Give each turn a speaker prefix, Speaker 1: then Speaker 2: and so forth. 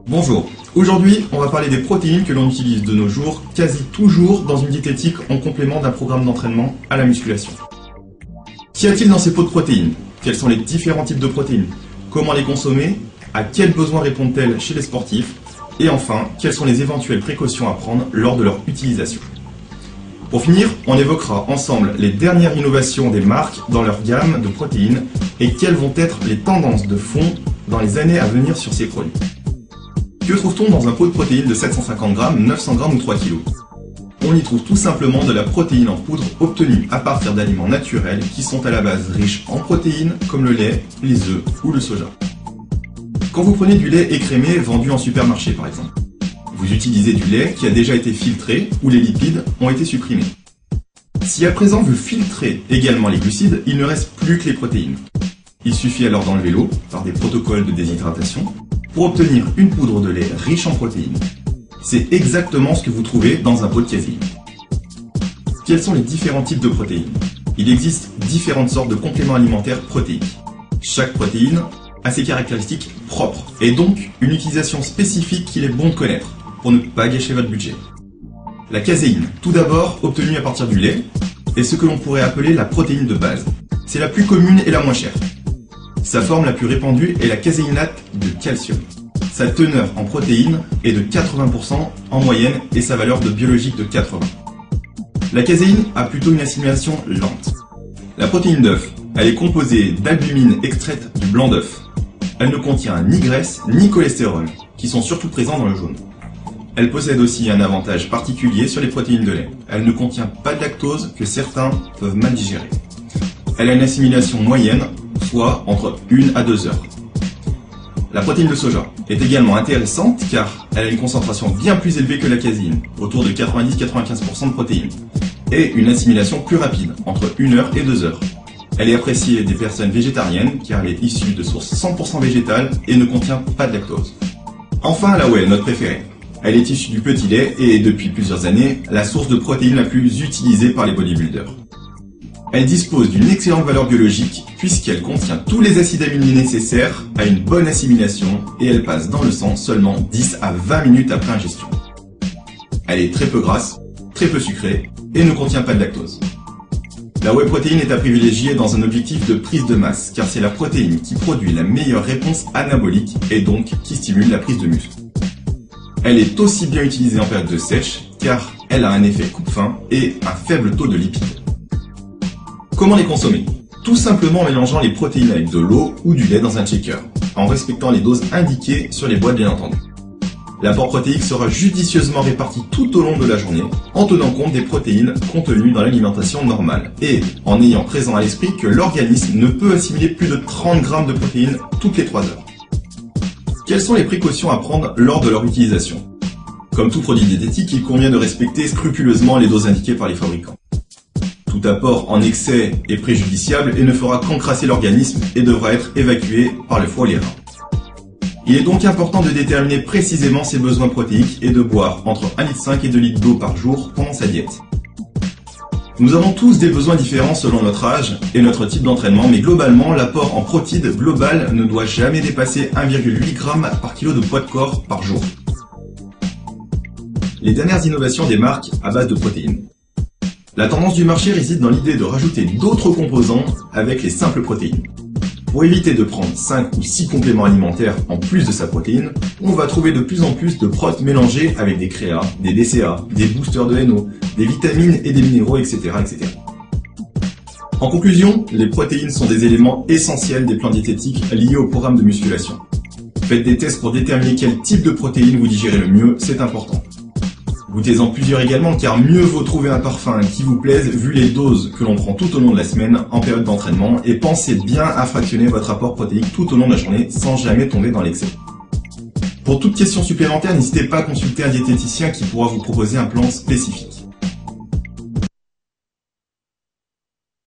Speaker 1: Bonjour, aujourd'hui on va parler des protéines que l'on utilise de nos jours quasi toujours dans une diététique en complément d'un programme d'entraînement à la musculation. Qu'y a-t-il dans ces pots de protéines? Quels sont les différents types de protéines? Comment les consommer? À quels besoins répondent-elles chez les sportifs? Et enfin, quelles sont les éventuelles précautions à prendre lors de leur utilisation? Pour finir, on évoquera ensemble les dernières innovations des marques dans leur gamme de protéines et quelles vont être les tendances de fond dans les années à venir sur ces produits. Que trouve-t-on dans un pot de protéines de 750 g, 900 g ou 3 kg? On y trouve tout simplement de la protéine en poudre obtenue à partir d'aliments naturels qui sont à la base riches en protéines comme le lait, les œufs ou le soja. Quand vous prenez du lait écrémé vendu en supermarché par exemple, vous utilisez du lait qui a déjà été filtré où les lipides ont été supprimés. Si à présent vous filtrez également les glucides, il ne reste plus que les protéines. Il suffit alors d'enlever l'eau par des protocoles de déshydratation pour obtenir une poudre de lait riche en protéines. C'est exactement ce que vous trouvez dans un pot de caséine. Quels sont les différents types de protéines? Il existe différentes sortes de compléments alimentaires protéiques. Chaque protéine a ses caractéristiques propres et donc une utilisation spécifique qu'il est bon de connaître pour ne pas gâcher votre budget. La caséine, tout d'abord obtenue à partir du lait, est ce que l'on pourrait appeler la protéine de base. C'est la plus commune et la moins chère. Sa forme la plus répandue est la caséinate de calcium. Sa teneur en protéines est de 80% en moyenne et sa valeur de biologique de 80. La caséine a plutôt une assimilation lente. La protéine d'œuf, elle est composée d'albumine extraite du blanc d'œuf. Elle ne contient ni graisse ni cholestérol, qui sont surtout présents dans le jaune. Elle possède aussi un avantage particulier sur les protéines de lait. Elle ne contient pas de lactose que certains peuvent mal digérer. Elle a une assimilation moyenne, soit entre 1 à 2 heures. La protéine de soja est également intéressante car elle a une concentration bien plus élevée que la caséine, autour de 90-95% de protéines, et une assimilation plus rapide, entre 1 heure et 2 heures. Elle est appréciée des personnes végétariennes car elle est issue de sources 100% végétales et ne contient pas de lactose. Enfin la whey, notre préférée. Elle est issue du petit lait et est depuis plusieurs années la source de protéines la plus utilisée par les bodybuilders. Elle dispose d'une excellente valeur biologique puisqu'elle contient tous les acides aminés nécessaires à une bonne assimilation et elle passe dans le sang seulement 10 à 20 minutes après ingestion. Elle est très peu grasse, très peu sucrée et ne contient pas de lactose. La whey protéine est à privilégier dans un objectif de prise de masse car c'est la protéine qui produit la meilleure réponse anabolique et donc qui stimule la prise de muscle. Elle est aussi bien utilisée en période de sèche car elle a un effet coupe-faim et un faible taux de lipides. Comment les consommer? Tout simplement en mélangeant les protéines avec de l'eau ou du lait dans un shaker, en respectant les doses indiquées sur les boîtes bien entendu. L'apport protéique sera judicieusement réparti tout au long de la journée, en tenant compte des protéines contenues dans l'alimentation normale, et en ayant présent à l'esprit que l'organisme ne peut assimiler plus de 30 g de protéines toutes les 3 heures. Quelles sont les précautions à prendre lors de leur utilisation? Comme tout produit diététique, il convient de respecter scrupuleusement les doses indiquées par les fabricants. Tout apport en excès est préjudiciable et ne fera qu'encrasser l'organisme et devra être évacué par le foie ou les reins. Il est donc important de déterminer précisément ses besoins protéiques et de boire entre 1,5 litre et 2 litres d'eau par jour pendant sa diète. Nous avons tous des besoins différents selon notre âge et notre type d'entraînement, mais globalement, l'apport en protéines global ne doit jamais dépasser 1,8 g par kilo de poids de corps par jour. Les dernières innovations des marques à base de protéines. La tendance du marché réside dans l'idée de rajouter d'autres composants avec les simples protéines. Pour éviter de prendre 5 ou 6 compléments alimentaires en plus de sa protéine, on va trouver de plus en plus de protes mélangées avec des créas, des DCA, des boosters de NO, des vitamines et des minéraux, etc., etc. En conclusion, les protéines sont des éléments essentiels des plans diététiques liés au programme de musculation. Faites des tests pour déterminer quel type de protéines vous digérez le mieux, c'est important. Goûtez-en plusieurs également car mieux vaut trouver un parfum qui vous plaise vu les doses que l'on prend tout au long de la semaine en période d'entraînement et pensez bien à fractionner votre apport protéique tout au long de la journée sans jamais tomber dans l'excès. Pour toute question supplémentaire, n'hésitez pas à consulter un diététicien qui pourra vous proposer un plan spécifique.